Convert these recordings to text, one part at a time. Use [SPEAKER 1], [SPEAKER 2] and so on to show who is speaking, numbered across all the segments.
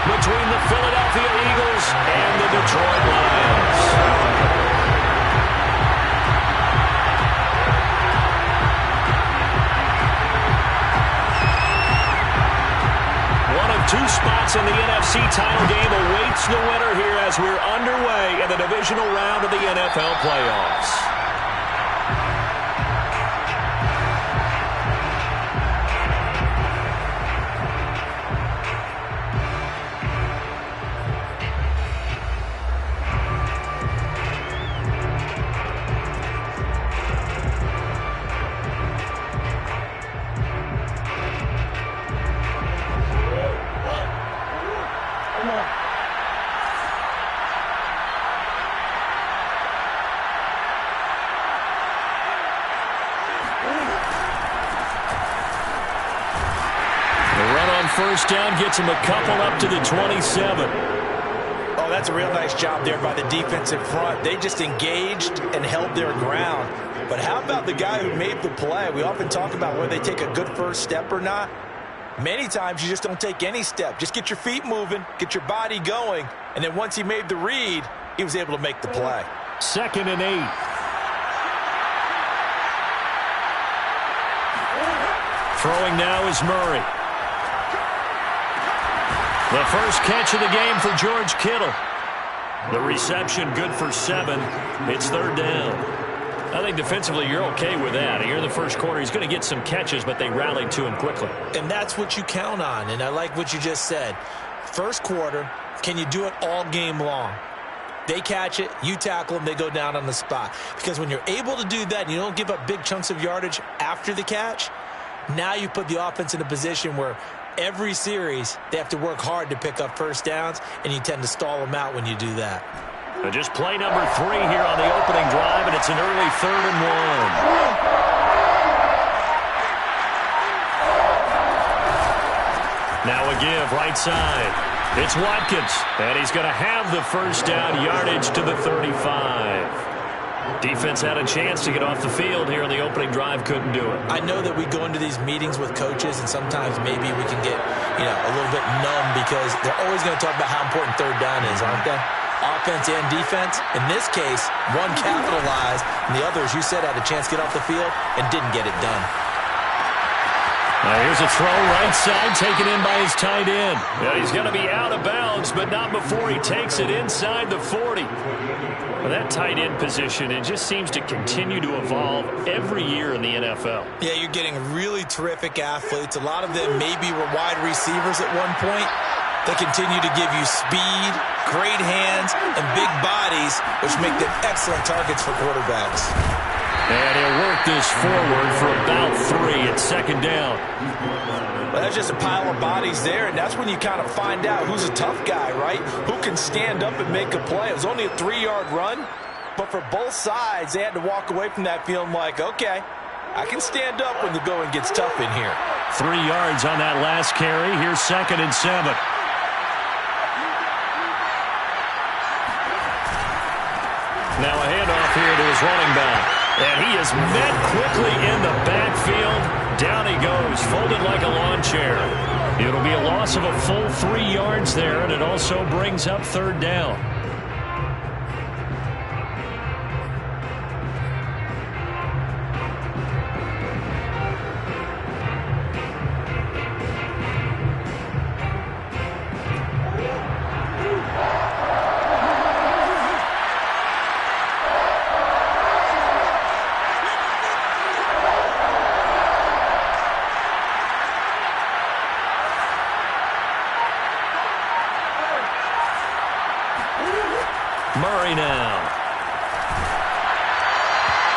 [SPEAKER 1] between the Philadelphia Eagles and the Detroit Lions. One of two spots in the NFC title game awaits the winner here as we're underway in the divisional round of the NFL playoffs. First down gets him a couple up to the 27.
[SPEAKER 2] Oh, that's a real nice job there by the defensive front. They just engaged and held their ground. But how about the guy who made the play? We often talk about whether they take a good first step or not. Many times you just don't take any step. Just get your feet moving, get your body going, and then once he made the read, he was able to make the play.
[SPEAKER 1] 2nd and 8. Throwing now is Murray. The first catch of the game for George Kittle. The reception good for 7. It's 3rd down. I think defensively you're okay with that. Here in the first quarter, he's going to get some catches, but they rallied to him quickly.
[SPEAKER 2] And that's what you count on, and I like what you just said. First quarter, can you do it all game long? They catch it, you tackle them, they go down on the spot. Because when you're able to do that and you don't give up big chunks of yardage after the catch, now you put the offense in a position where every series, they have to work hard to pick up first downs, and you tend to stall them out when you do that.
[SPEAKER 1] And just play number 3 here on the opening drive, and it's an early 3rd and 1. Now a give, right side. It's Watkins, and he's going to have the first down, yardage to the 35. Defense had a chance to get off the field here on the opening drive, couldn't do it.
[SPEAKER 2] I know that we go into these meetings with coaches, and sometimes maybe we can get, a little bit numb because they're always going to talk about how important 3rd down is, aren't they? Offense and defense. In this case, one capitalized, and the other, as you said, had a chance to get off the field and didn't get it done.
[SPEAKER 1] Now here's a throw right side, taken in by his tight end. Yeah, he's going to be out of bounds, but not before he takes it inside the 40. Well, that tight end position, it just seems to continue to evolve every year in the NFL.
[SPEAKER 2] Yeah, you're getting really terrific athletes. A lot of them maybe were wide receivers at one point. They continue to give you speed, great hands, and big bodies, which make them excellent targets for quarterbacks.
[SPEAKER 1] And he'll work this forward for about 3 at 2nd down.
[SPEAKER 2] Well, that's just a pile of bodies there, and that's when you kind of find out who's a tough guy, right? Who can stand up and make a play. It was only a 3-yard run, but for both sides, they had to walk away from that feeling like, okay, I can stand up when the going gets tough in here.
[SPEAKER 1] 3 yards on that last carry. Here's 2nd and 7. Now a handoff here to his running back. And he is met quickly in the backfield. Down he goes, folded like a lawn chair. It'll be a loss of a full 3 yards there, and it also brings up 3rd down. Murray now.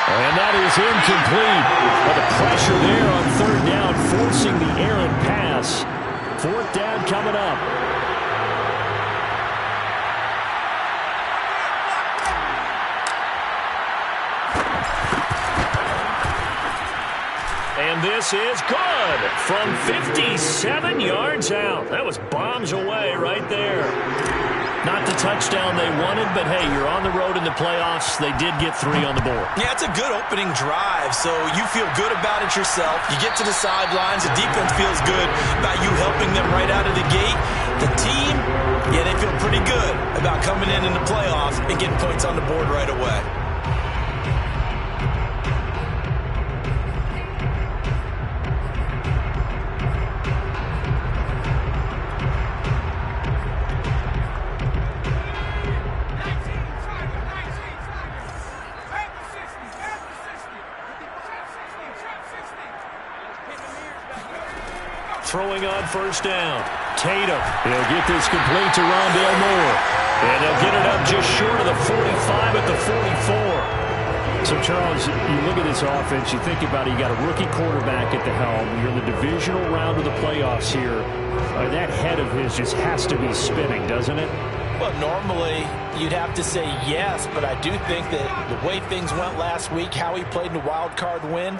[SPEAKER 1] And that is incomplete. But the pressure there on 3rd down, forcing the errant pass. 4th down coming up. And this is good from 57 yards out. That was bombs away right there. Not the touchdown they wanted, but hey, you're on the road in the playoffs. They did get 3 on the board.
[SPEAKER 2] Yeah, it's a good opening drive, so you feel good about it yourself. You get to the sidelines, the defense feels good about you helping them right out of the gate. The team, yeah, they feel pretty good about coming in the playoffs and getting points on the board right away.
[SPEAKER 1] Throwing on first down. Tatum. He'll get this complete to Rondale Moore. And they'll get it up just short of the 45 at the 44.
[SPEAKER 3] So, Charles, you look at this offense, you think about it, you got a rookie quarterback at the helm. You're in the divisional round of the playoffs here. That head of his just has to be spinning, doesn't it?
[SPEAKER 2] Well, normally you'd have to say yes, but I do think that the way things went last week, how he played in the wild card win,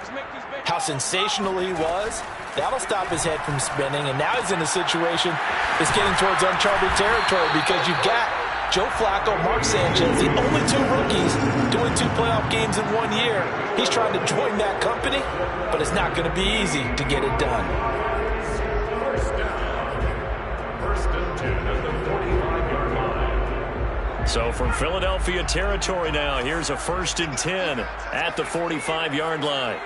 [SPEAKER 2] how sensational he was, that'll stop his head from spinning. And now he's in a situation that's getting towards uncharted territory because you've got Joe Flacco, Mark Sanchez, the only two rookies doing 2 playoff games in 1 year. He's trying to join that company, but it's not going to be easy to get it done.
[SPEAKER 1] First and 10 at the 45-yard line. So from Philadelphia territory now, here's a 1st and 10 at the 45-yard line.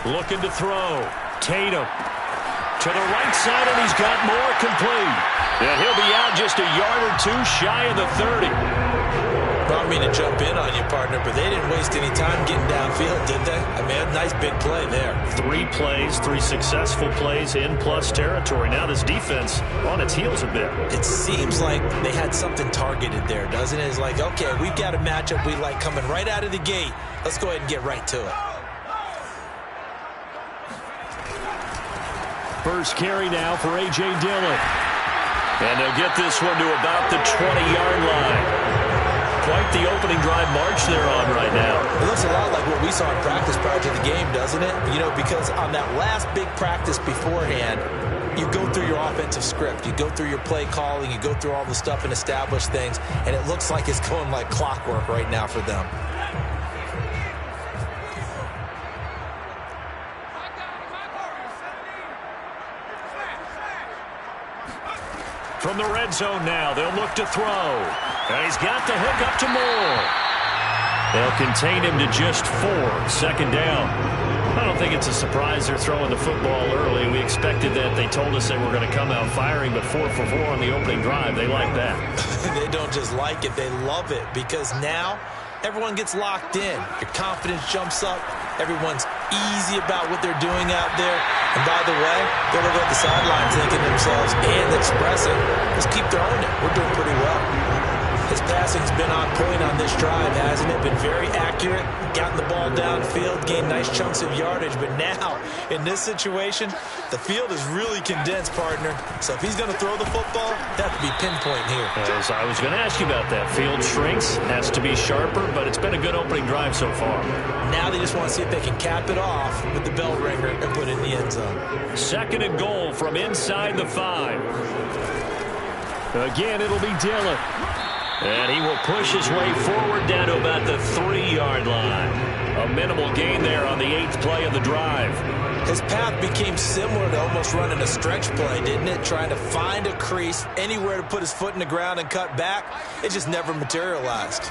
[SPEAKER 1] Looking to throw. Tatum to the right side, and he's got more complete. And he'll be out just a yard or two shy of the 30.
[SPEAKER 2] I don't mean to jump in on you, partner, but they didn't waste any time getting downfield, did they? I mean, a nice big play there.
[SPEAKER 1] 3 plays, 3 successful plays in plus territory. Now this defense on its heels a bit.
[SPEAKER 2] It seems like they had something targeted there, doesn't it? It's like, okay, we've got a matchup we like coming right out of the gate. Let's go ahead and get right to it.
[SPEAKER 1] First carry now for A.J. Dillon. And they'll get this one to about the 20-yard line. Quite the opening drive march they're on right now.
[SPEAKER 2] It looks a lot like what we saw in practice prior to the game, doesn't it? You know, because on that last big practice beforehand, you go through your offensive script. You go through your play calling. You go through all the stuff and establish things. And it looks like it's going like clockwork right now for them.
[SPEAKER 1] From the red zone now, they'll look to throw. And he's got the hook up to Moore. They'll contain him to just 4. 2nd down. I don't think it's a surprise they're throwing the football early. We expected that. They told us they were going to come out firing, but 4 for 4 on the opening drive. They like that.
[SPEAKER 2] They don't just like it. They love it because now everyone gets locked in. Your confidence jumps up. Everyone's easy about what they're doing out there. And by the way, they'll look at the sideline thinking to themselves and expressing, let's keep throwing it. We're doing pretty well. His passing's been on point on this drive, hasn't it? Been very accurate, gotten the ball downfield, gained nice chunks of yardage. But now, in this situation, the field is really condensed, partner. So if he's going to throw the football, that have to be pinpoint here.
[SPEAKER 1] As I was going to ask you about that. Field shrinks, has to be sharper, but it's been a good opening drive so far.
[SPEAKER 2] Now they just want to see if they can cap it off with the bell ringer and put it in the end zone.
[SPEAKER 1] 2nd and goal from inside the 5. Again, it'll be Dillon. And he will push his way forward down to about the 3-yard line. A minimal gain there on the 8th play of the drive.
[SPEAKER 2] His path became similar to almost running a stretch play, didn't it? Trying to find a crease, anywhere to put his foot in the ground and cut back. It just never materialized.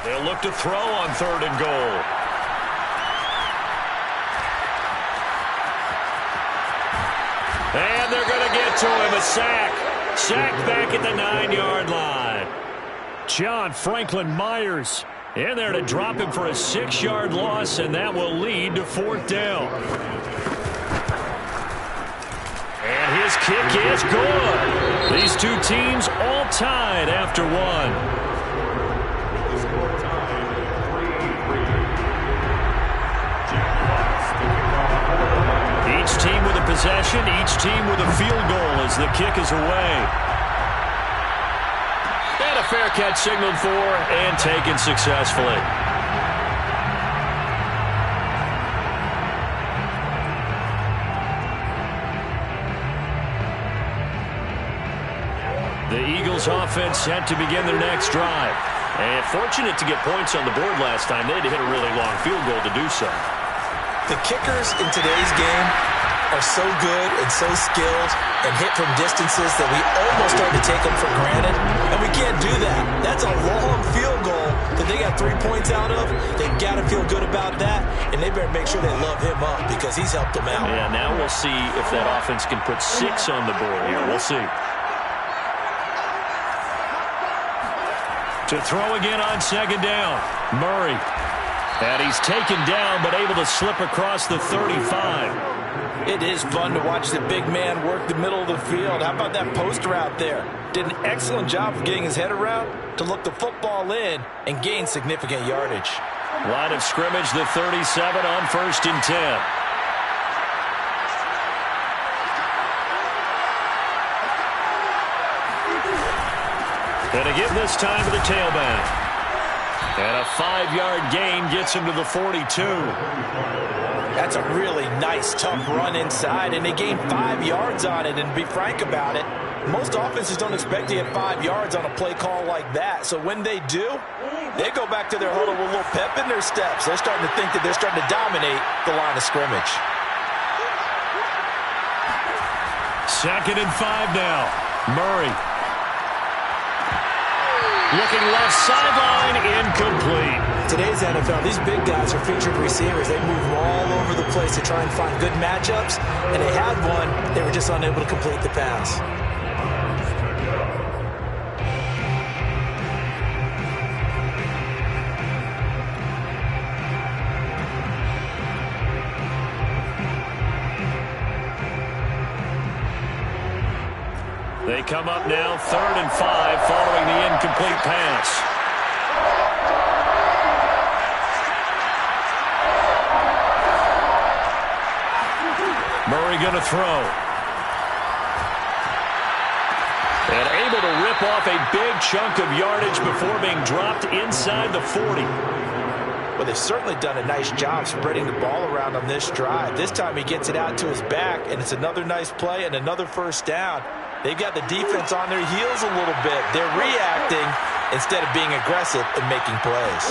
[SPEAKER 1] They'll look to throw on 3rd and goal. And they're going to get to him. A sack. Sack back at the 9-yard line. John Franklin Myers in there to drop him for a 6-yard loss, and that will lead to 4th down. And his kick is good. These two teams all tied after 1. Each team with a possession, each team with a field goal as the kick is away. And a fair catch signaled for and taken successfully. The Eagles offense set to begin their next drive. And fortunate to get points on the board last time. They had to hit a really long field goal to do so.
[SPEAKER 2] The kickers in today's game are so good and so skilled and hit from distances that we almost start to take them for granted, and we can't do that. That's a long field goal that they got 3 points out of. They've got to feel good about that, and they better make sure they love him up because he's helped them out.
[SPEAKER 1] Yeah, now we'll see if that offense can put 6 on the board here. We'll see. To throw again on second down, Murray. And he's taken down, but able to slip across the 35.
[SPEAKER 2] It is fun to watch the big man work the middle of the field. How about that post route there? Did an excellent job of getting his head around to look the football in and gain significant yardage.
[SPEAKER 1] Line of scrimmage, the 37 on 1st and 10. And again this time to the tailback. And a 5-yard gain gets him to the 42.
[SPEAKER 2] That's a really nice, tough run inside, and they gained 5 yards on it. And to be frank about it, most offenses don't expect to get 5 yards on a play call like that. So when they do, they go back to their huddle with a little pep in their steps. They're starting to think that they're starting to dominate the line of scrimmage.
[SPEAKER 1] 2nd and 5 now. Murray. Looking left sideline, incomplete.
[SPEAKER 2] Today's NFL, these big guys are featured receivers. They move all over the place to try and find good matchups, and they had one. They were just unable to complete the pass.
[SPEAKER 1] They come up now, 3rd and 5, following the incomplete pass. Murray going to throw. And able to rip off a big chunk of yardage before being dropped inside the 40.
[SPEAKER 2] Well, they've certainly done a nice job spreading the ball around on this drive. This time he gets it out to his back, and it's another nice play and another first down. They've got the defense on their heels a little bit. They're reacting instead of being aggressive and making plays.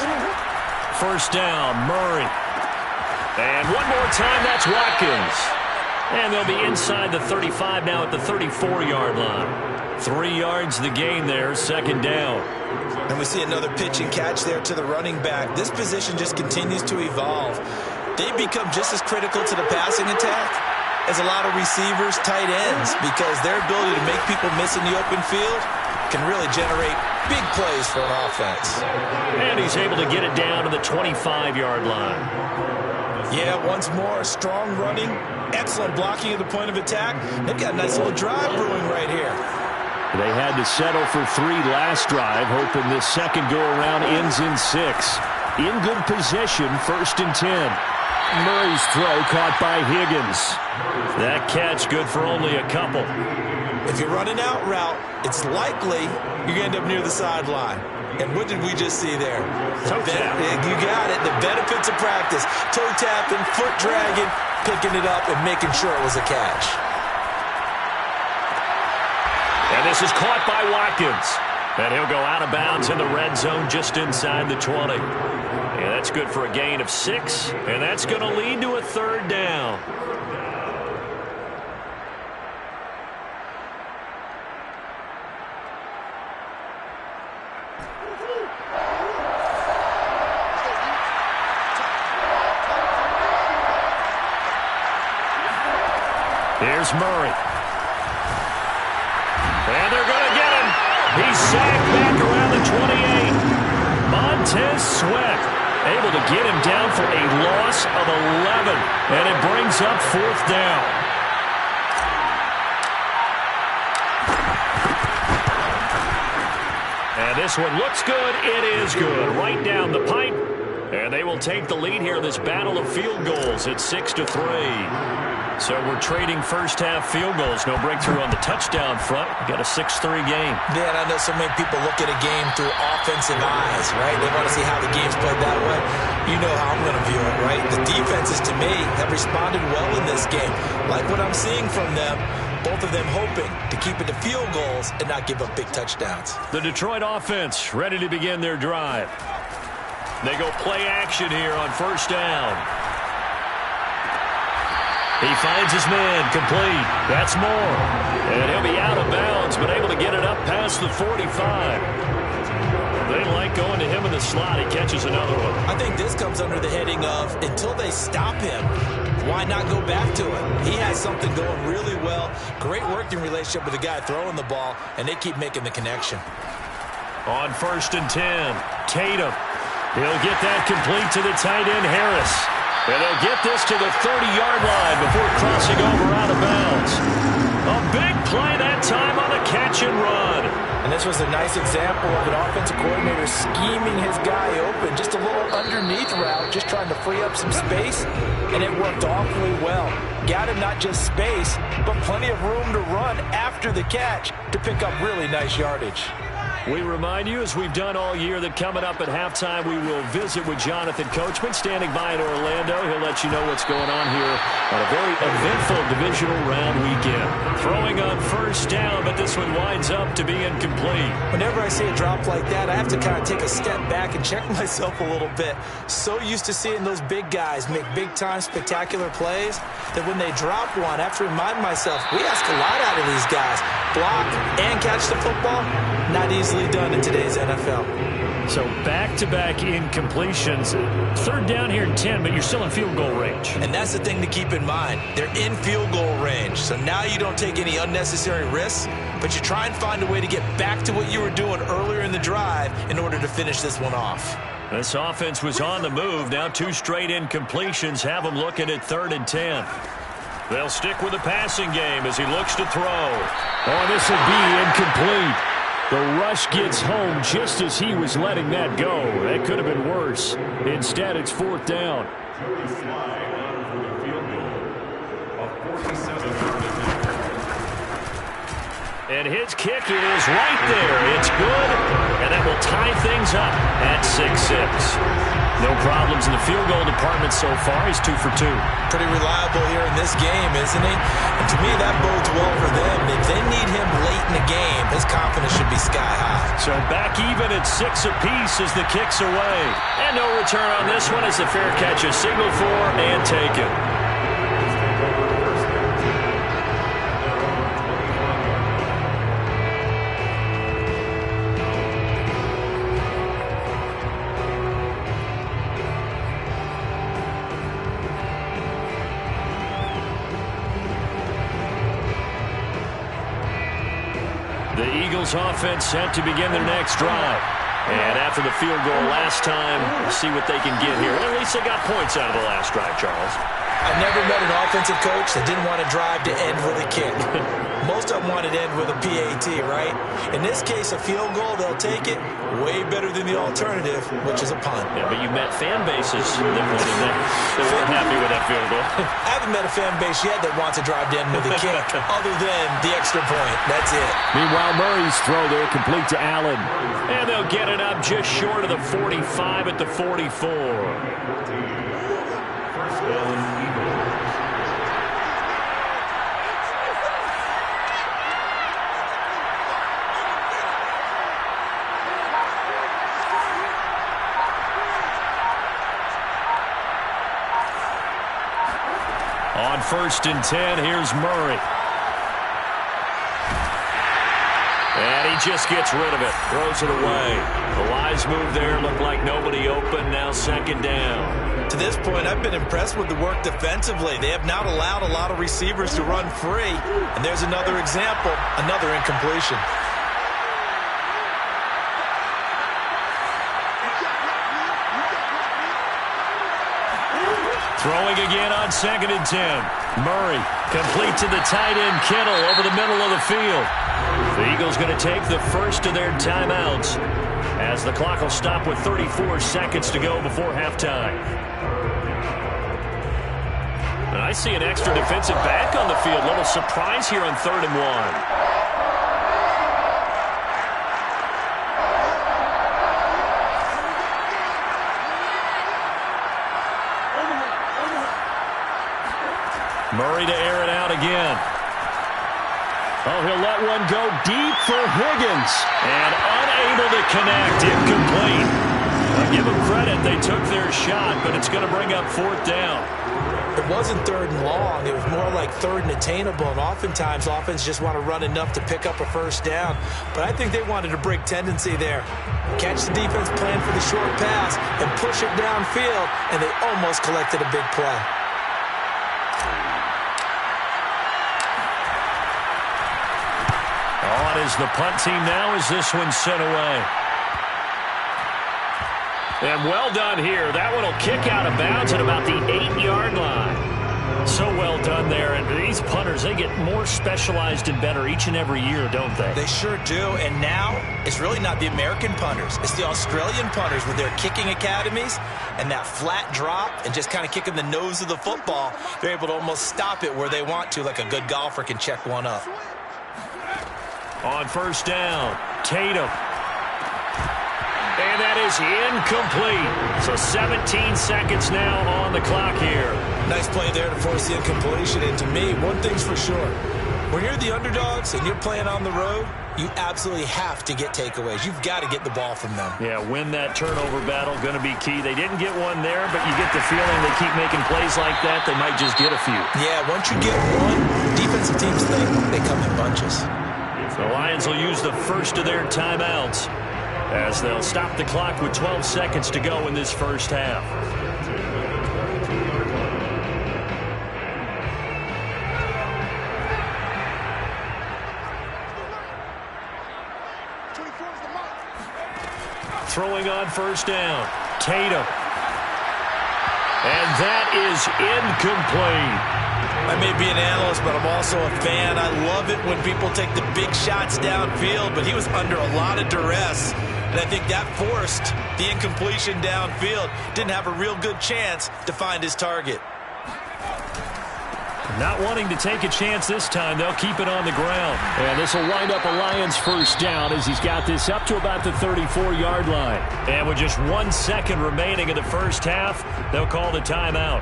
[SPEAKER 1] First down, Murray. And one more time, that's Watkins. And they'll be inside the 35 now at the 34-yard line. 3 yards the gain there, 2nd down.
[SPEAKER 2] And we see another pitch and catch there to the running back. This position just continues to evolve. They become just as critical to the passing attack as a lot of receivers, tight ends, because their ability to make people miss in the open field can really generate big plays for an offense.
[SPEAKER 1] And he's able to get it down to the 25-yard line.
[SPEAKER 2] Yeah, once more, strong running, excellent blocking at the point of attack. They've got a nice little drive brewing right here.
[SPEAKER 3] They had to settle for 3 last drive, hoping this second go-around ends in 6. In good position, 1st and 10. Murray's throw caught by Higgins.
[SPEAKER 1] That catch good for only a couple.
[SPEAKER 2] If you're running out route, it's likely you're going to end up near the sideline. And what did we just see there?
[SPEAKER 1] Toe tap.
[SPEAKER 2] You got it. The benefits of practice. Toe tapping, foot dragging, picking it up, and making sure it was a catch.
[SPEAKER 1] And this is caught by Watkins. And he'll go out of bounds in the red zone just inside the 20. And that's good for a gain of 6. And that's going to lead to a 3rd down. Here's Murray. And they're going to get him. He's sacked back around the 28. Montez Sweat able to get him down for a loss of 11. And it brings up 4th down. And this one looks good. It is good. Right down the pipe. And they will take the lead here in this battle of field goals at 6-3. So we're trading first-half field goals. No breakthrough on the touchdown front. We got a 6-3 game.
[SPEAKER 2] Dan, I know so many people look at a game through offensive eyes, right? They want to see how the game's played that way. You know how I'm going to view it, right? The defenses, to me, have responded well in this game. Like what I'm seeing from them, both of them hoping to keep it to field goals and not give up big touchdowns.
[SPEAKER 1] The Detroit offense ready to begin their drive. They go play action here on 1st down. He finds his man, complete. That's Moore. And he'll be out of bounds, but able to get it up past the 45. They like going to him in the slot. He catches another one.
[SPEAKER 2] I think this comes under the heading of, until they stop him, why not go back to it? He has something going really well. Great working relationship with the guy throwing the ball, and they keep making the connection.
[SPEAKER 1] On 1st and 10, Tatum. He'll get that complete to the tight end, Harris. And they'll get this to the 30-yard line before crossing over out of bounds. A big play that time on a catch and run.
[SPEAKER 2] And this was a nice example of an offensive coordinator scheming his guy open. Just a little underneath route, just trying to free up some space. And it worked awfully well. Got him not just space, but plenty of room to run after the catch to pick up really nice yardage.
[SPEAKER 1] We remind you, as we've done all year, that coming up at halftime, we will visit with Jonathan Coachman, standing by in Orlando. He'll let you know what's going on here on a very eventful divisional round weekend. Throwing on 1st down, but this one winds up to be incomplete.
[SPEAKER 2] Whenever I see a drop like that, I have to kind of take a step back and check myself a little bit. So used to seeing those big guys make big-time spectacular plays that when they drop one, I have to remind myself, we ask a lot out of these guys. Block and catch the football, not easily done in today's NFL.
[SPEAKER 1] So back-to-back incompletions. 3rd down here and 10, but you're still in field goal range.
[SPEAKER 2] And that's the thing to keep in mind. They're in field goal range. So now you don't take any unnecessary risks, but you try and find a way to get back to what you were doing earlier in the drive in order to finish this one off.
[SPEAKER 1] This offense was on the move. Now 2 straight incompletions have them looking at 3rd and 10. They'll stick with the passing game as he looks to throw.
[SPEAKER 3] Oh, this will be incomplete. The rush gets home just as he was letting that go. That could have been worse. Instead, it's 4th down.
[SPEAKER 1] And his kick is right there. It's good, and that will tie things up at 6-6. No problems in the field goal department so far. He's 2 for 2.
[SPEAKER 2] Pretty reliable here in this game, isn't he? And to me, that bodes well for them. If they need him late in the game, his confidence should be sky high.
[SPEAKER 1] So back even at 6 apiece as the kick's away. And no return on this one as the fair catch is signaled for and taken. The Eagles offense set to begin their next drive. And after the field goal last time, we'll see what they can get here. At least they got points out of the last drive, Charles.
[SPEAKER 2] I've never met an offensive coach that didn't want to drive to end with a kick. Most of them wanted to end with a PAT, right? In this case, a field goal, they'll take it. Way better than the alternative, which is a punt.
[SPEAKER 1] Yeah, but you met fan bases that weren't happy with that field goal.
[SPEAKER 2] I haven't met a fan base yet that wants to drive to end with a kick, other than the extra point. That's it.
[SPEAKER 3] Meanwhile, Murray's throw there complete to Allen.
[SPEAKER 1] And they'll get it up just short of the 45 at the 44. On 1st and 10, here's Murray. And he just gets rid of it, throws it away. The wise move there, looked like nobody open, now 2nd down.
[SPEAKER 2] To this point, I've been impressed with the work defensively. They have not allowed a lot of receivers to run free. And there's another example, another incompletion.
[SPEAKER 1] Throwing again on 2nd and 10. Murray complete to the tight end, Kittle, over the middle of the field. The Eagles going to take the first of their timeouts as the clock will stop with 34 seconds to go before halftime. And I see an extra defensive back on the field. Little surprise here on 3rd and 1. Murray to air it out again.
[SPEAKER 3] Oh, he'll let one go deep for Higgins.
[SPEAKER 1] And unable to connect, incomplete. I'll give them credit, they took their shot, but it's going to bring up 4th down.
[SPEAKER 2] It wasn't 3rd and long. It was more like 3rd and attainable, and oftentimes offense just want to run enough to pick up a first down. But I think they wanted a break tendency there. Catch the defense plan for the short pass and push it downfield, and they almost collected a big play.
[SPEAKER 1] On is the punt team now as this one's sent away. And well done here. That one will kick out of bounds at about the 8-yard line. So well done there. And these punters, they get more specialized and better each and every year, don't they?
[SPEAKER 2] They sure do. And now it's really not the American punters. It's the Australian punters with their kicking academies and that flat drop and just kind of kicking the nose of the football. They're able to almost stop it where they want to, like a good golfer can check one up.
[SPEAKER 1] On first down, Tatum. And that is incomplete. So 17 seconds now on the clock here.
[SPEAKER 2] Nice play there to force the incompletion. And to me, one thing's for sure. When you're the underdogs and you're playing on the road, you absolutely have to get takeaways. You've got to get the ball from them.
[SPEAKER 1] Yeah, win that turnover battle, going to be key. They didn't get one there, but you get the feeling they keep making plays like that, they might just get a few.
[SPEAKER 2] Yeah, once you get one, defensive teams think they come in bunches.
[SPEAKER 1] The Lions will use the first of their timeouts as they'll stop the clock with 12 seconds to go in this first half. Throwing on first down, Tatum. And that is incomplete.
[SPEAKER 2] I may be an analyst, but I'm also a fan. I love it when people take the big shots downfield, but he was under a lot of duress. And I think that forced the incompletion downfield. Didn't have a real good chance to find his target.
[SPEAKER 1] Not wanting to take a chance this time, they'll keep it on the ground.
[SPEAKER 3] And this will wind up a Lions first down as he's got this up to about the 34-yard line.
[SPEAKER 1] And with just 1 second remaining in the first half, they'll call the timeout.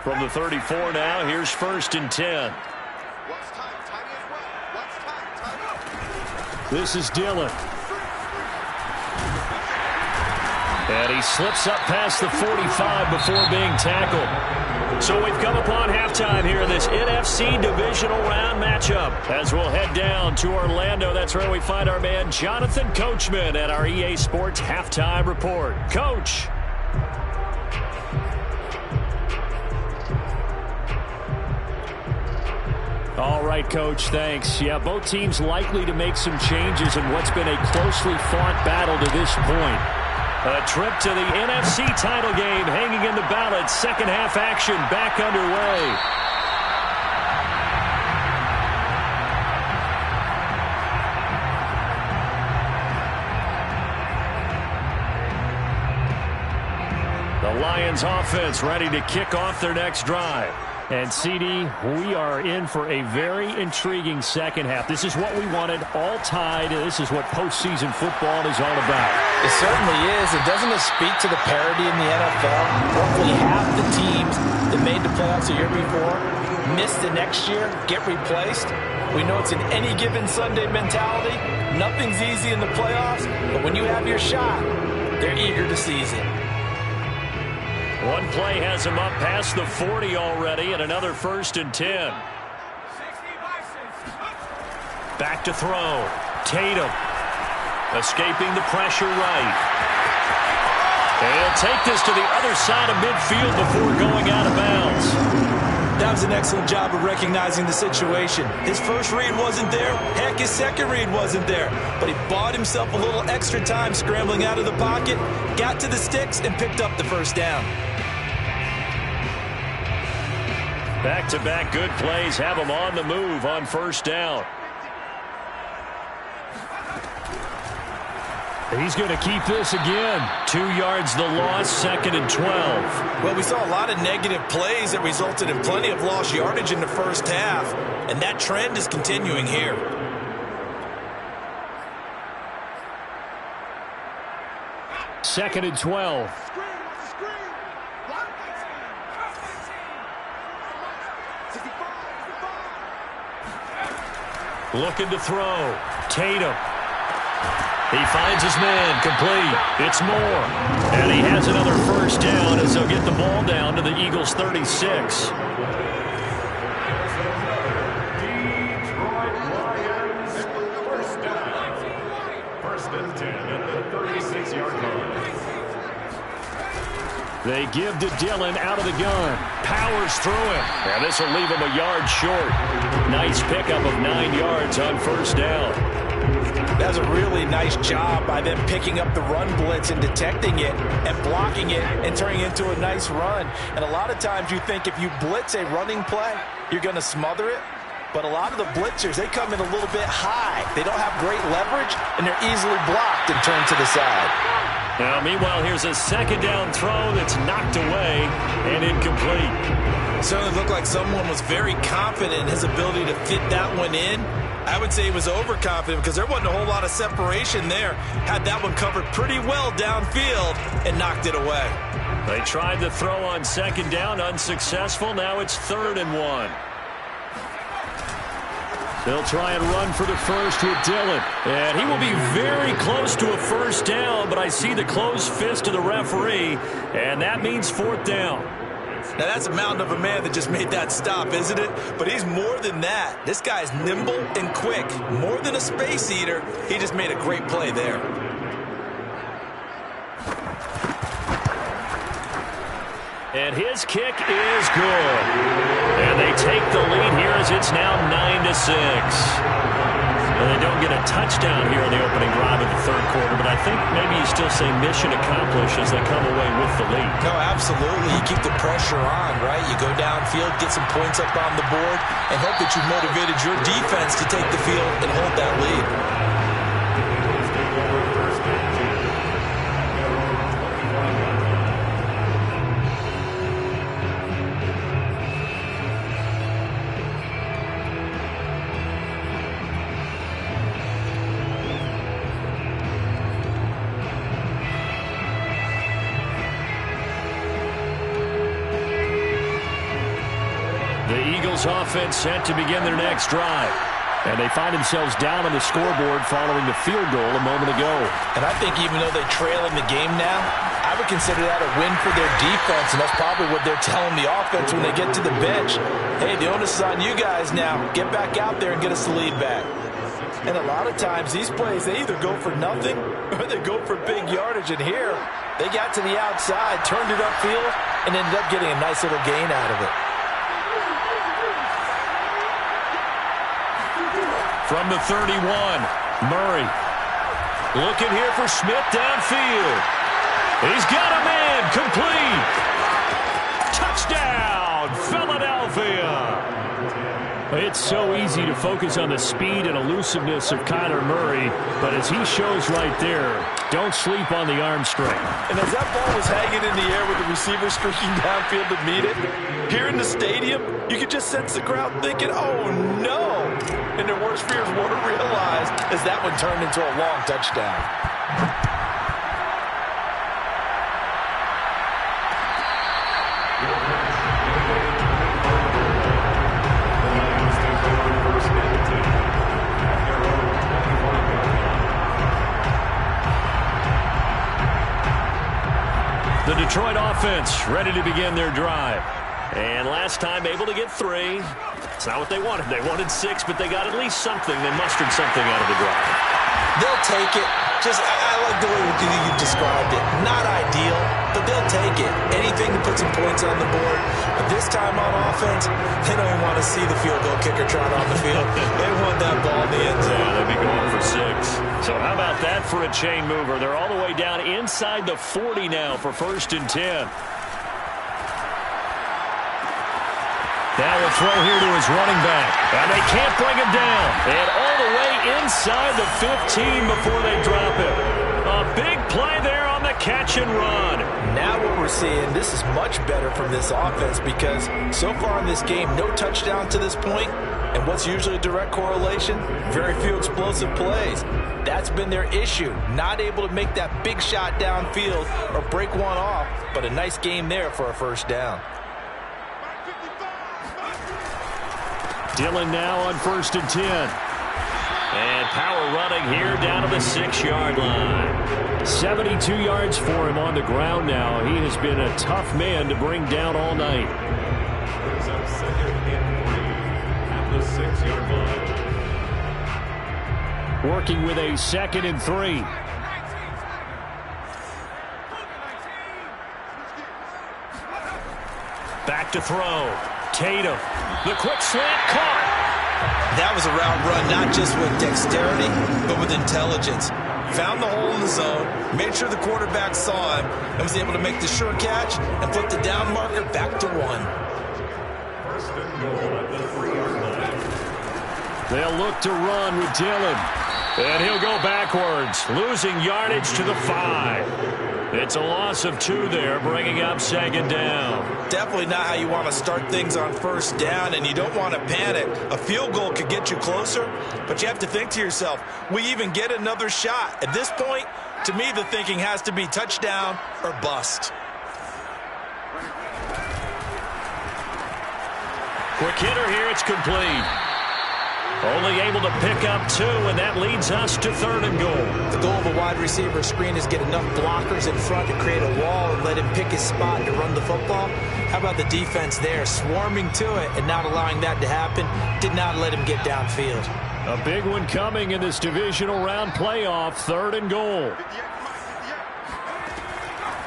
[SPEAKER 1] From the 34 now, here's 1st and 10.
[SPEAKER 3] This is Dillon.
[SPEAKER 1] And he slips up past the 45 before being tackled. So we've come upon halftime here in this NFC Divisional Round matchup. As we'll head down to Orlando, that's where we find our man Jonathan Coachman at our EA Sports Halftime Report. Coach.
[SPEAKER 3] All right, Coach, thanks. Yeah, both teams likely to make some changes in what's been a closely fought battle to this point.
[SPEAKER 1] A trip to the NFC title game hanging in the balance. Second half action back underway. The Lions offense ready to kick off their next drive. And, CD, we are in for a very intriguing second half. This is what we wanted, all tied. This is what postseason football is all about.
[SPEAKER 2] It certainly is. And doesn't it speak to the parity in the NFL? Roughly half the teams that made the playoffs the year before miss the next year, get replaced. We know it's an any given Sunday mentality. Nothing's easy in the playoffs, but when you have your shot, they're eager to seize it.
[SPEAKER 1] One play has him up past the 40 already, and another 1st and 10. Back to throw. Tatum escaping the pressure right. And he'll take this to the other side of midfield before going out of bounds.
[SPEAKER 2] That was an excellent job of recognizing the situation. His first read wasn't there. Heck, his second read wasn't there. But he bought himself a little extra time scrambling out of the pocket, got to the sticks, and picked up the first down.
[SPEAKER 1] Back-to-back good plays have him on the move on first down.
[SPEAKER 3] He's going to keep this again.
[SPEAKER 1] 2 yards the loss, 2nd and 12.
[SPEAKER 2] Well, we saw a lot of negative plays that resulted in plenty of lost yardage in the first half, and that trend is continuing here.
[SPEAKER 3] Second and 12.
[SPEAKER 1] Looking to throw. Tatum. He finds his man, complete. It's Moore. And he has another first down as they'll get the ball down to the Eagles' 36. They give to Dillon out of the gun. Powers through him. And this will leave him a yard short. Nice pickup of 9 yards on first down.
[SPEAKER 2] That's a really nice job by them picking up the run blitz and detecting it and blocking it and turning it into a nice run. And a lot of times you think if you blitz a running play, you're going to smother it. But a lot of the blitzers, they come in a little bit high. They don't have great leverage, and they're easily blocked and turned to the side.
[SPEAKER 1] Now, meanwhile, here's a second down throw that's knocked away and incomplete.
[SPEAKER 2] It certainly looked like someone was very confident in his ability to fit that one in. I would say he was overconfident because there wasn't a whole lot of separation there. Had that one covered pretty well downfield and knocked it away.
[SPEAKER 1] They tried the throw on second down, unsuccessful. Now it's 3rd and 1. They'll try and run for the first with Dillon. And he will be very close to a first down, but I see the closed fist of the referee, and that means 4th down.
[SPEAKER 2] Now, that's a mountain of a man that just made that stop, isn't it? But he's more than that. This guy's nimble and quick. More than a space eater, he just made a great play there.
[SPEAKER 1] And his kick is good. And they take the lead here as it's now 9-6. And they don't get a touchdown here in the opening drive of the third quarter, but I think maybe you still say mission accomplished as they come away with the lead.
[SPEAKER 2] No, absolutely. You keep the pressure on, right? You go downfield, get some points up on the board, and hope that you've motivated your defense to take the field and hold that lead.
[SPEAKER 1] Offense set to begin their next drive. And they find themselves down on the scoreboard following the field goal a moment ago.
[SPEAKER 2] And I think even though they trail in the game now, I would consider that a win for their defense, and that's probably what they're telling the offense when they get to the bench. Hey, the onus is on you guys now. Get back out there and get us the lead back. And a lot of times these plays, they either go for nothing or they go for big yardage. And here, they got to the outside, turned it upfield, and ended up getting a nice little gain out of it.
[SPEAKER 1] From the 31, Murray. Looking here for Smith downfield. He's got a man, complete. Touchdown, Philadelphia. It's so easy to focus on the speed and elusiveness of Kyler Murray, but as he shows right there, don't sleep on the arm strength.
[SPEAKER 2] And as that ball was hanging in the air with the receiver streaking downfield to meet it, here in the stadium, you could just sense the crowd thinking, oh no! And their worst fears were realized as that one turned into a long touchdown.
[SPEAKER 1] The Detroit offense ready to begin their drive. And last time able to get 3. It's not what they wanted. They wanted 6, but they got at least something. They mustered something out of the drive.
[SPEAKER 2] They'll take it. I like the way you described it. Not ideal, but they'll take it. Anything to put some points on the board. But this time on offense, they don't even want to see the field goal kicker trot on the field. They want that ball in the end zone.
[SPEAKER 1] Yeah, they'd be going for 6. So how about that for a chain mover? They're all the way down inside the 40 now for 1st and 10. Now a throw here to his running back. And they can't bring him down. And all the way inside the 15 before they drop him. A big play there on the catch and run.
[SPEAKER 2] Now what we're seeing, this is much better from this offense because so far in this game, no touchdown to this point. And what's usually a direct correlation? Very few explosive plays. That's been their issue. Not able to make that big shot downfield or break one off, but a nice game there for a first down.
[SPEAKER 1] Dillon now on 1st and 10. And power running here down to the 6-yard line.
[SPEAKER 3] 72 yards for him on the ground now. He has been a tough man to bring down all night.
[SPEAKER 4] Brings up 2nd and 3 at the 6-yard line.
[SPEAKER 3] Working with a 2nd and 3.
[SPEAKER 1] Back to throw. Tatum. The quick slant caught.
[SPEAKER 2] That was a route run, not just with dexterity, but with intelligence. Found the hole in the zone, made sure the quarterback saw him, and was able to make the sure catch and flip the down marker back to 1.
[SPEAKER 4] 1st and goal at the 3-yard line.
[SPEAKER 3] They'll look to run with Dillon.
[SPEAKER 1] And he'll go backwards, losing yardage to the 5. It's a loss of 2 there, bringing up 2nd down.
[SPEAKER 2] Definitely not how you want to start things on 1st down, and you don't want to panic. A field goal could get you closer, but you have to think to yourself, we even get another shot. At this point, to me, the thinking has to be touchdown or bust.
[SPEAKER 1] Quick hitter here, it's complete. Only able to pick up 2, and that leads us to 3rd and goal.
[SPEAKER 2] The goal of a wide receiver screen is get enough blockers in front to create a wall and let him pick his spot to run the football. How about the defense there, swarming to it and not allowing that to happen? Did not let him get downfield.
[SPEAKER 3] A big one coming in this divisional round playoff. 3rd and goal.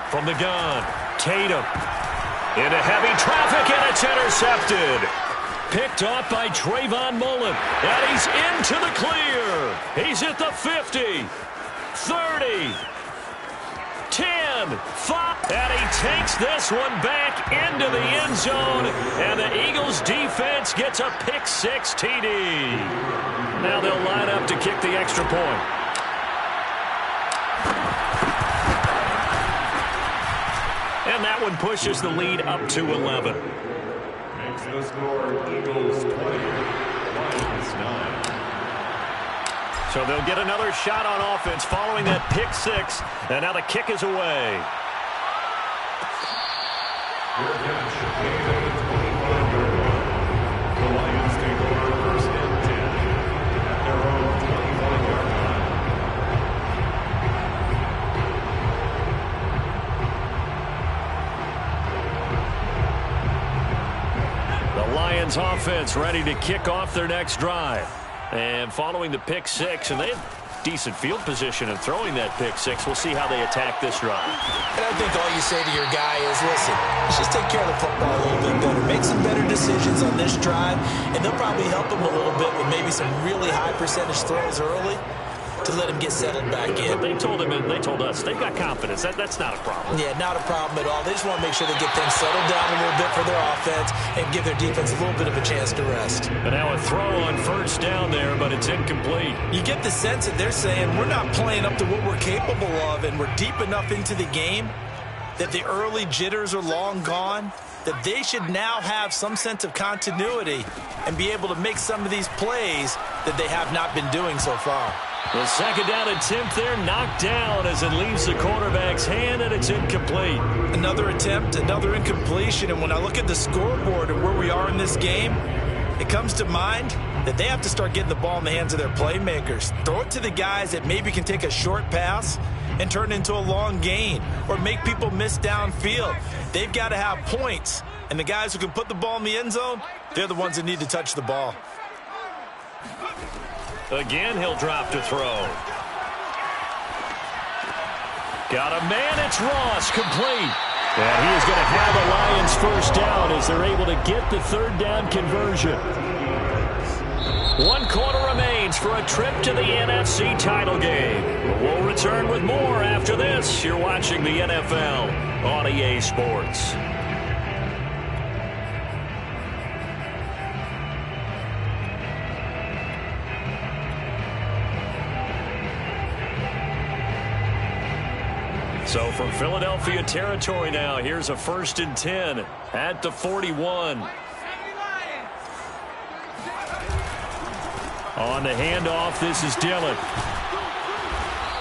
[SPEAKER 1] From the gun, Tatum. Into heavy traffic, and it's intercepted. Picked off by Trayvon Mullen. And he's into the clear. He's at the 50, 30, 10, 5. And he takes this one back into the end zone. And the Eagles defense gets a pick-6 TD. Now they'll line up to kick the extra point. And that one pushes the lead up to 11.
[SPEAKER 4] Makes the score Eagles 20, Lions 9.
[SPEAKER 1] So they'll get another shot on offense following that pick-6. And now the kick is away.
[SPEAKER 4] Your catch made at the 25-yard line. The Lions take over 1st and 10 at their own 25-yard line.
[SPEAKER 1] The Lions offense ready to kick off their next drive. And following the pick-6, and they have decent field position in throwing that pick-6. We'll see how they attack this drive.
[SPEAKER 2] And I think all you say to your guy is, listen, let's just take care of the football a little bit better. Make some better decisions on this drive, and they'll probably help him a little bit with maybe some really high percentage throws early to let him get settled back in.
[SPEAKER 1] They told him, and they told us, they've got confidence. That's not a problem.
[SPEAKER 2] Yeah, not a problem at all. They just want to make sure they get things settled down a little bit for their offense and give their defense a little bit of a chance to rest.
[SPEAKER 1] But now a throw on 1st down there, but it's incomplete.
[SPEAKER 2] You get the sense that they're saying we're not playing up to what we're capable of, and we're deep enough into the game that the early jitters are long gone, that they should now have some sense of continuity and be able to make some of these plays that they have not been doing so far.
[SPEAKER 1] The 2nd down attempt there knocked down as it leaves the quarterback's hand, and it's incomplete.
[SPEAKER 2] Another attempt, another incompletion, and when I look at the scoreboard and where we are in this game, it comes to mind that they have to start getting the ball in the hands of their playmakers. Throw it to the guys that maybe can take a short pass and turn it into a long gain or make people miss downfield. They've got to have points, and the guys who can put the ball in the end zone, they're the ones that need to touch the ball.
[SPEAKER 1] Again, he'll drop to throw. Got a man, it's Ross, complete.
[SPEAKER 3] And he is going to have the Lions 1st down as they're able to get the 3rd down conversion.
[SPEAKER 1] 1 quarter remains for a trip to the NFC title game. We'll return with more after this. You're watching the NFL on EA Sports. So from Philadelphia territory now, here's a 1st and 10 at the 41.
[SPEAKER 3] On the handoff, this is Dillon.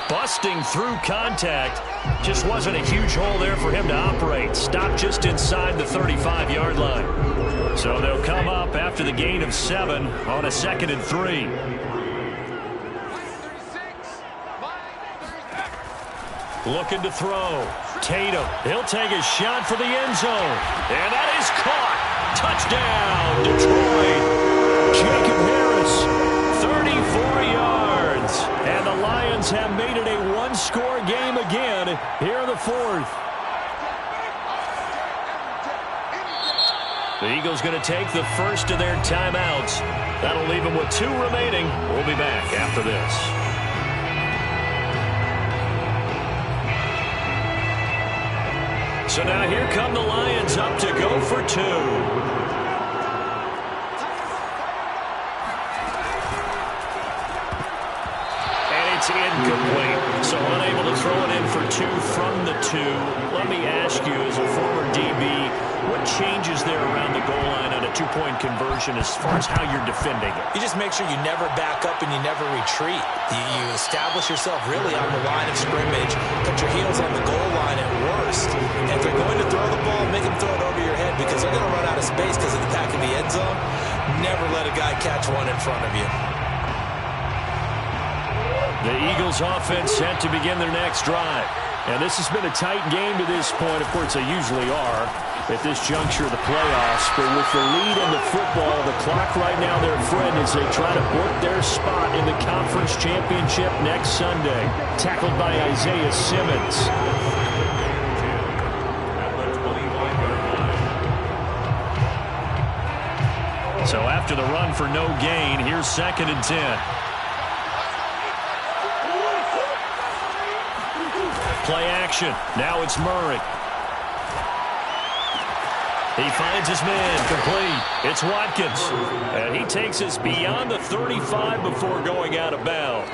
[SPEAKER 1] Busting through contact. Just wasn't a huge hole there for him to operate. Stopped just inside the 35-yard line. So they'll come up after the gain of 7 on a 2nd and 3. Looking to throw. Tatum. He'll take a shot for the end zone. And that is caught. Touchdown, Detroit. Jacob Harris, 34 yards. And the Lions have made it a one-score game again here in the fourth. The Eagles going to take the first of their timeouts. That'll leave them with 2 remaining. We'll be back after this. So now here come the Lions up to go for 2. And it's incomplete. So unable to throw it in for 2 from the 2. Let me ask you, as a former DB, what changes there around the goal line on a 2-point conversion as far as how you're defending it?
[SPEAKER 2] You just make sure you never back up and you never retreat. You establish yourself really on the line of scrimmage, put your heels on the goal line at worst. And if they're going to throw the ball, make them throw it over your head because they're going to run out of space because of the back of the end zone. Never let a guy catch one in front of you.
[SPEAKER 1] The Eagles offense set to begin their next drive. And this has been a tight game to this point. Of course, they usually are at this juncture of the playoffs. But with the lead in the football, the clock right now, their friend, as they try to book their spot in the conference championship next Sunday. Tackled by Isaiah Simmons. So after the run for no gain, here's 2nd and 10. Play action. Now it's Murray. He finds his man. Complete. It's Watkins. And he takes us beyond the 35 before going out of bounds.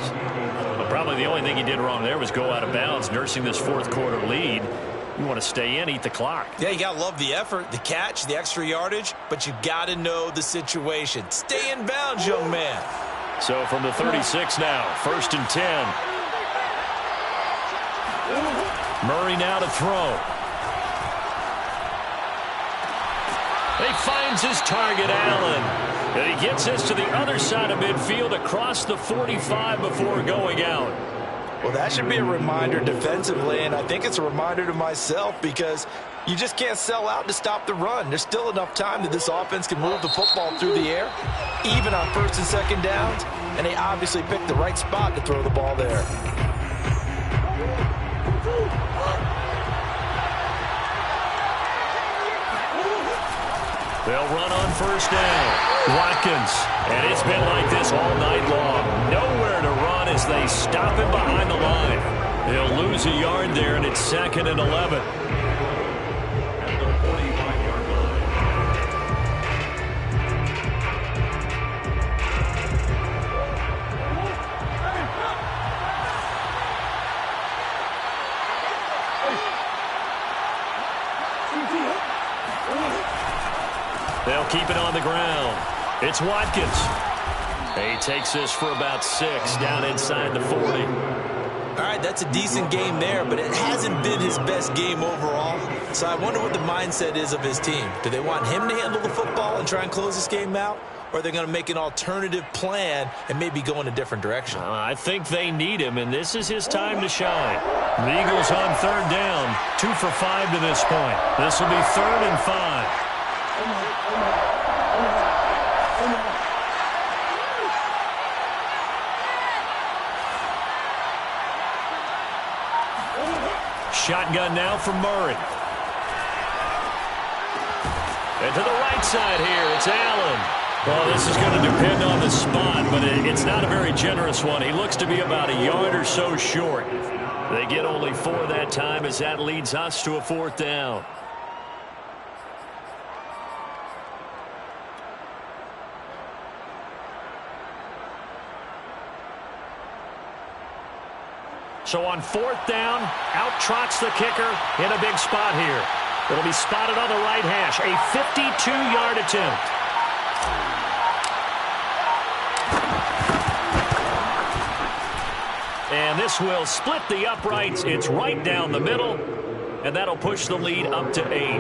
[SPEAKER 1] Well, probably the only thing he did wrong there was go out of bounds, nursing this fourth-quarter lead. You want to stay in, eat the clock.
[SPEAKER 2] Yeah, you got to love the effort, the catch, the extra yardage, but you got to know the situation. Stay in bounds, young man.
[SPEAKER 1] So from the 36 now, 1st and 10. Murray now to throw. He finds his target, Allen. And he gets us to the other side of midfield across the 45 before going out.
[SPEAKER 2] Well, that should be a reminder defensively, and I think it's a reminder to myself because you just can't sell out to stop the run. There's still enough time that this offense can move the football through the air, even on 1st and 2nd downs, and they obviously picked the right spot to throw the ball there.
[SPEAKER 1] They'll run on 1st down. Watkins. And it's been like this all night long. Nowhere to run as they stop him behind the line. They'll lose a yard there, and it's 2nd and 11.
[SPEAKER 4] At the 45-yard line.
[SPEAKER 1] They'll keep it on the ground. It's Watkins. He takes this for about 6 down inside the 40.
[SPEAKER 2] All right, that's a decent game there, but it hasn't been his best game overall. So I wonder what the mindset is of his team. Do they want him to handle the football and try and close this game out? Or are they going to make an alternative plan and maybe go in a different direction?
[SPEAKER 1] I think they need him, and this is his time to shine. The Eagles on 3rd down, 2 for 5 to this point. This will be 3rd and 5. Shotgun now from Murray. And to the right side here, it's Allen. Well, this is going to depend on the spot, but it's not a very generous one. He looks to be about a yard or so short. They get only 4 that time as that leads us to a 4th down. So on 4th down, out trots the kicker in a big spot here. It'll be spotted on the right hash. A 52-yard attempt. And this will split the uprights. It's right down the middle. and that'll push the lead up to 8.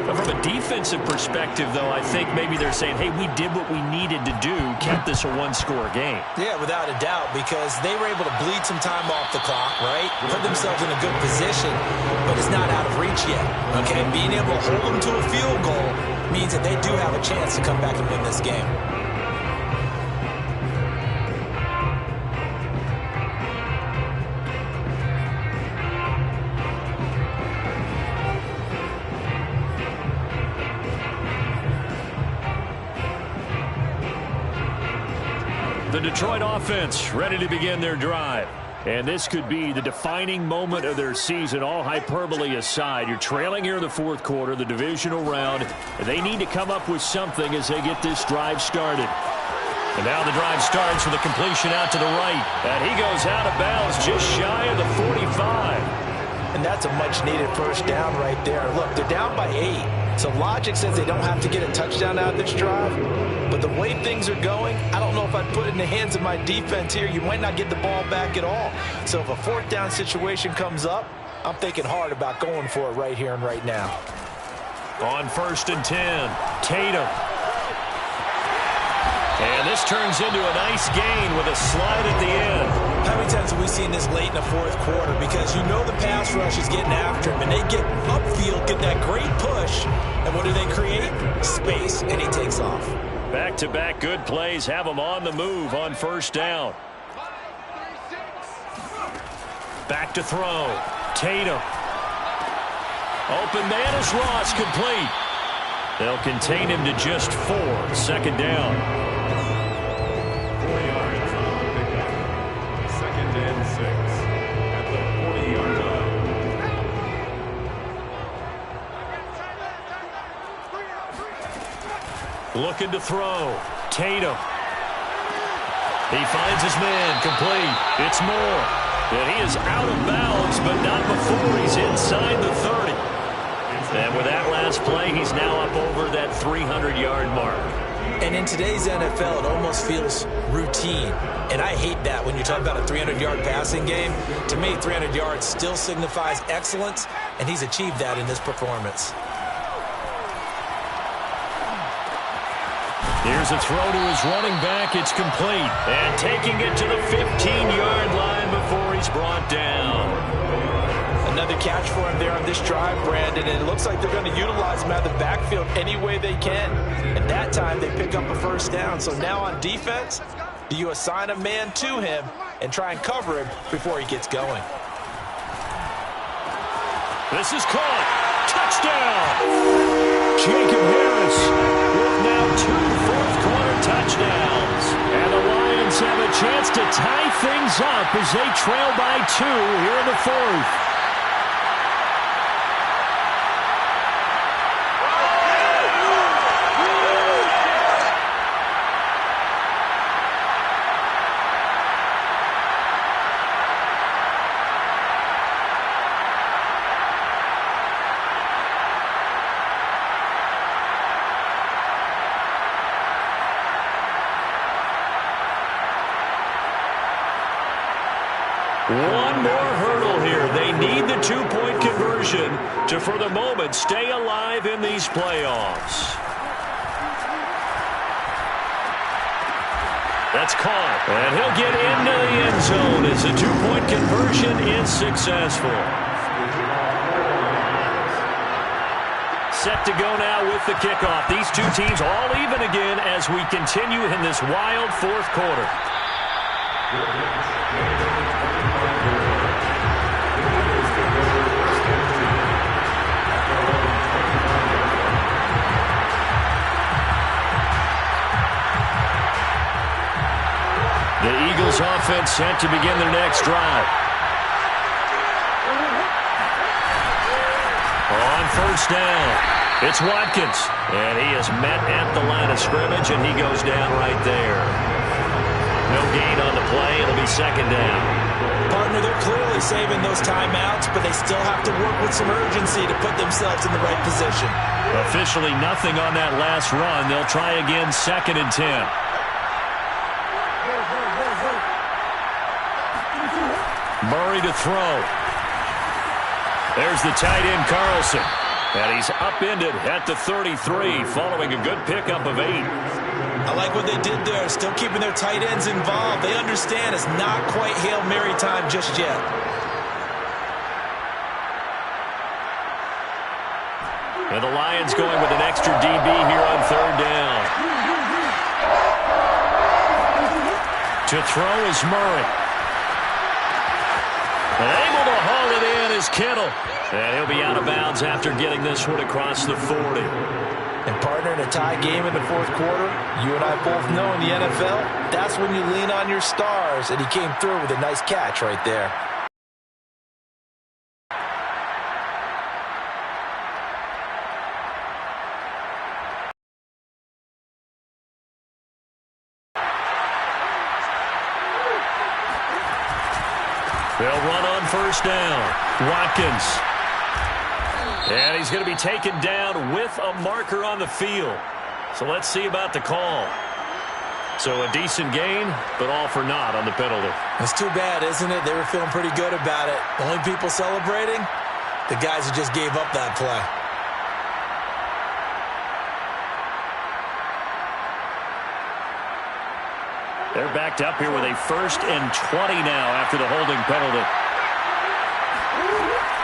[SPEAKER 1] But from a defensive perspective, though, I think maybe they're saying, hey, we did what we needed to do, kept this a one-score game.
[SPEAKER 2] Yeah, without a doubt, because they were able to bleed some time off the clock, right? Put themselves in a good position, but it's not out of reach yet, okay? Being able to hold them to a field goal means that they do have a chance to come back and win this game.
[SPEAKER 1] The Detroit offense ready to begin their drive.
[SPEAKER 3] And this could be the defining moment of their season, all hyperbole aside. You're trailing here in the fourth quarter, the divisional round. And they need to come up with something as they get this drive started.
[SPEAKER 1] And now the drive starts with a completion out to the right. And he goes out of bounds just shy of the 45.
[SPEAKER 2] And that's a much-needed first down right there. Look, they're down by 8. So logic says they don't have to get a touchdown out of this drive. But the way things are going, I don't know if I'd put it in the hands of my defense here. You might not get the ball back at all. So if a fourth down situation comes up, I'm thinking hard about going for it right here and right now.
[SPEAKER 1] On 1st and 10, Tatum. And this turns into a nice gain with a slide at the end.
[SPEAKER 2] How many times have we seen this late in the fourth quarter? Because you know the pass rush is getting after him, and they get upfield, get that great push, and what do they create? Space, and he takes off.
[SPEAKER 1] Back-to-back good plays have him on the move on 1st down. Back to throw. Tatum. Open man is Ross, complete. They'll contain him to just 4. 2nd down.
[SPEAKER 4] 4 yards on the pickup. 2nd and 6 at the 40-yard line.
[SPEAKER 1] Looking to throw. Tatum. He finds his man, complete. It's Moore. And he is out of bounds, but not before he's inside the 30. And with that last play, he's now up over that 300-yard mark.
[SPEAKER 2] And in today's NFL, it almost feels routine. And I hate that when you talk about a 300-yard passing game. To me, 300 yards still signifies excellence, and he's achieved that in this performance.
[SPEAKER 1] Here's a throw to his running back. It's complete. And taking it to the 15-yard line before he's brought down.
[SPEAKER 2] Another catch for him there on this drive, Brandon, and it looks like they're going to utilize him out of the backfield any way they can. And that time they pick up a first down. So now on defense, do you assign a man to him and try and cover him before he gets going?
[SPEAKER 1] This is caught. Touchdown! Jacob Harris with now 2 fourth-quarter touchdowns. And the Lions have a chance to tie things up as they trail by 2 here in the 4th. One more hurdle here. They need the 2-point conversion to, for the moment, stay alive in these playoffs. That's caught. And he'll get into the end zone as the 2-point conversion is successful. Set to go now with the kickoff. These two teams all even again as we continue in this wild fourth quarter. The Eagles offense set to begin their next drive. On 1st down, it's Watkins. And he is met at the line of scrimmage, and he goes down right there. No gain on the play. It'll be 2nd down.
[SPEAKER 2] Partner, they're clearly saving those timeouts, but they still have to work with some urgency to put themselves in the right position.
[SPEAKER 1] Officially nothing on that last run. They'll try again 2nd and 10. Murray to throw. There's the tight end, Carlson. And he's upended at the 33 following a good pickup of 8.
[SPEAKER 2] I like what they did there, still keeping their tight ends involved. They understand it's not quite Hail Mary time just yet.
[SPEAKER 1] And the Lions going with an extra DB here on 3rd down. To throw is Murray. And able to haul it in is Kittle. And he'll be out of bounds after getting this one across the 40.
[SPEAKER 2] And partner, in a tie game in the 4th quarter, you and I both know in the NFL, that's when you lean on your stars. And he came through with a nice catch right there.
[SPEAKER 1] They'll run on 1st down. Watkins. And he's going to be taken down with a marker on the field. So let's see about the call. So a decent gain, but all for naught on the penalty.
[SPEAKER 2] It's too bad, isn't it? They were feeling pretty good about it. Only people celebrating, the guys who just gave up that play.
[SPEAKER 1] They're backed up here with a 1st and 20 now after the holding penalty.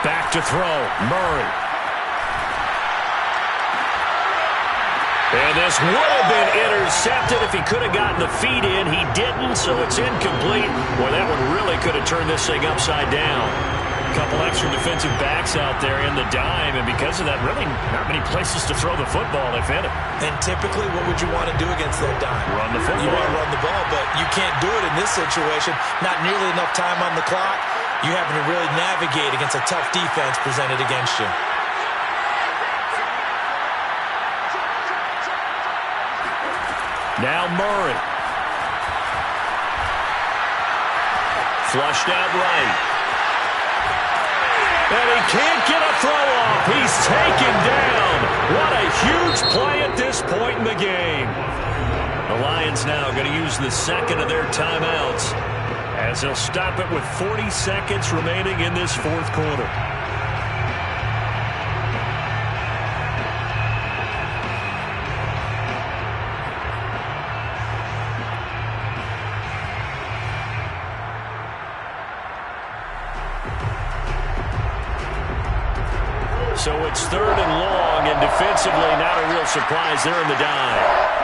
[SPEAKER 1] Back to throw, Murray. And this would have been intercepted if he could have gotten the feet in. He didn't, so it's incomplete. Boy, that one really could have turned this thing upside down. A couple extra defensive backs out there in the dime, and because of that, really not many places to throw the football, if any.
[SPEAKER 2] And typically, what would you want to do against that dime?
[SPEAKER 1] Run the football.
[SPEAKER 2] You want to run the ball, but you can't do it in this situation. Not nearly enough time on the clock. You having to really navigate against a tough defense presented against you.
[SPEAKER 1] Now Murray. Flushed out right. And he can't get a throw off. He's taken down. What a huge play at this point in the game. The Lions now going to use the 2nd of their timeouts as they'll stop it with 40 seconds remaining in this 4th quarter. So it's 3rd and long, and defensively not a real surprise there in the dive.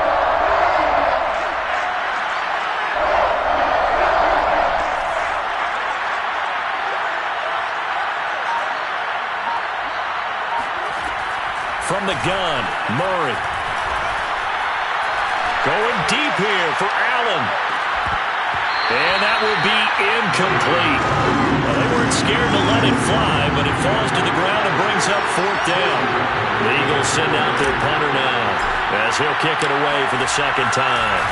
[SPEAKER 1] From the gun, Murray. Going deep here for Allen. And that will be incomplete. Well, they weren't scared to let it fly, but it falls to the ground and brings up 4th down. The Eagles send out their punter now as he'll kick it away for the 2nd time.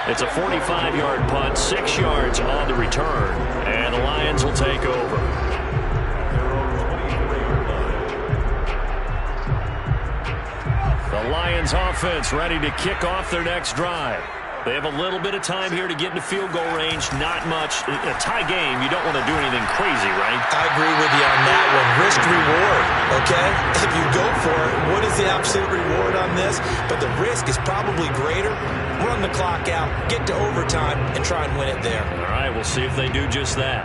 [SPEAKER 1] It's a 45-yard punt, 6 yards on the return, and the Lions will take over. The Lions offense ready to kick off their next drive. They have a little bit of time here to get into field goal range. Not much. A tie game, you don't want to do anything crazy, right?
[SPEAKER 2] I agree with you on that one. Risk-reward, okay? If you go for it, what is the absolute reward on this? But the risk is probably greater. Run the clock out, get to overtime, and try and win it there.
[SPEAKER 1] All right, we'll see if they do just that.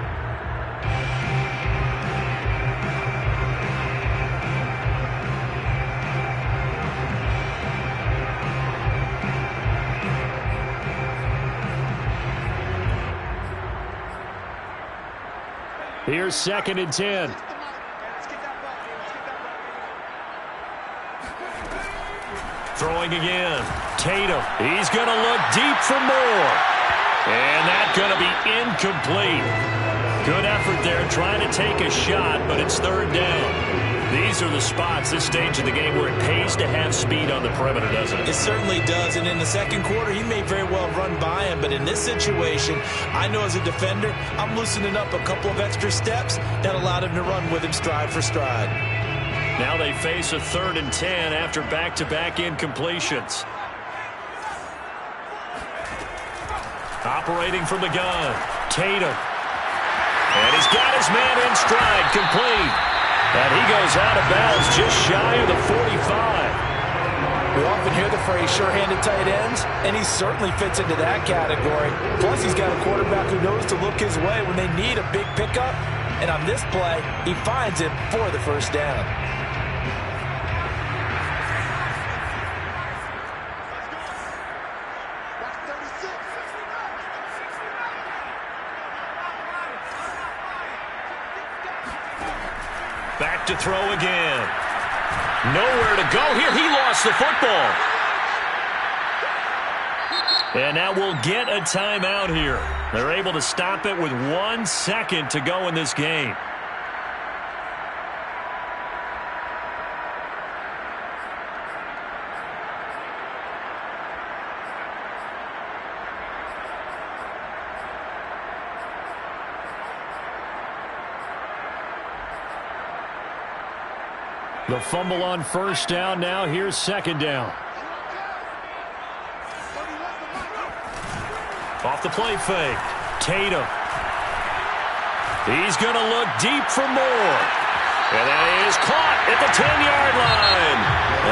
[SPEAKER 1] Here's 2nd and 10. Throwing again. Tatum. He's going to look deep for more. And that's going to be incomplete. Good effort there trying to take a shot, but it's 3rd down. These are the spots, this stage of the game, where it pays to have speed on the perimeter, doesn't it?
[SPEAKER 2] It certainly does, and in the 2nd quarter, he may very well run by him, but in this situation, I know as a defender, I'm loosening up a couple of extra steps that allowed him to run with him stride for stride.
[SPEAKER 1] Now they face a 3rd and 10 after back-to-back incompletions. Operating from the gun, Tatum. And he's got his man in stride, complete. And he goes out of bounds just shy of the 45.
[SPEAKER 2] We often hear the phrase sure-handed tight ends, and he certainly fits into that category. Plus, he's got a quarterback who knows to look his way when they need a big pickup. And on this play, he finds him for the first down.
[SPEAKER 1] Back to throw again. Nowhere to go here. He lost the football. And now we'll get a timeout here. They're able to stop it with 1 second to go in this game.
[SPEAKER 3] The fumble on first down. Now here's second down.
[SPEAKER 1] Off the play fake. Tatum. He's going to look deep for more. And that is caught at the 10-yard line.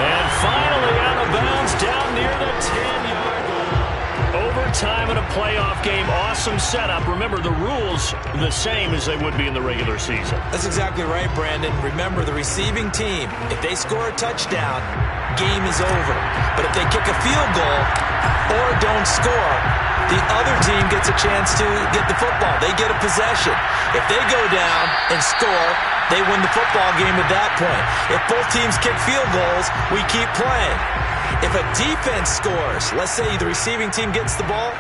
[SPEAKER 1] And finally out of bounds down near the 10-yard line. Overtime in a playoff game. Awesome setup. Remember, the rules the same as they would be in the regular season.
[SPEAKER 2] That's exactly right, Brandon. Remember, the receiving team, if they score a touchdown, game is over. But if they kick a field goal or don't score, the other team gets a chance to get the football. They get a possession. If they go down and score, they win the football game at that point. If both teams kick field goals, we keep playing. If a defense scores, let's say the receiving team gets the ball,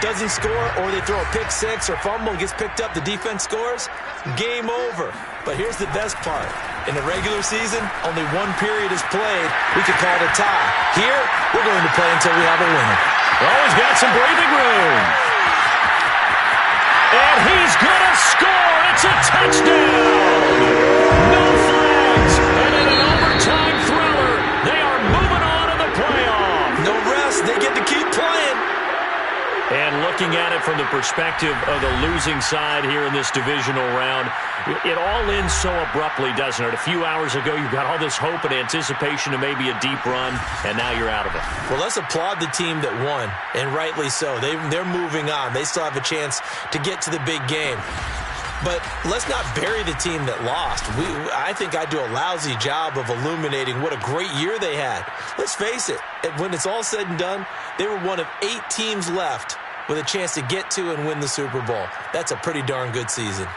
[SPEAKER 2] doesn't score, or they throw a pick six or fumble, gets picked up, the defense scores, game over. But here's the best part. In the regular season, only one period is played. We could call it a tie. Here, we're going to play until we have a winner.
[SPEAKER 1] Oh, he's got some breathing room. And he's going to score. It's a touchdown. No flags. And in an overtime thriller, they are moving on to the playoff.
[SPEAKER 2] No rest. They get to keep playing.
[SPEAKER 1] And looking at it from the perspective of the losing side here in this divisional round, it all ends so abruptly, doesn't it? A few hours ago, you got all this hope and anticipation of maybe a deep run, and now you're out of it.
[SPEAKER 2] Well, let's applaud the team that won, and rightly so. They're moving on. They still have a chance to get to the big game. But let's not bury the team that lost. I think I do a lousy job of illuminating what a great year they had. Let's face it, when it's all said and done, they were one of 8 teams left with a chance to get to and win the Super Bowl. That's a pretty darn good season.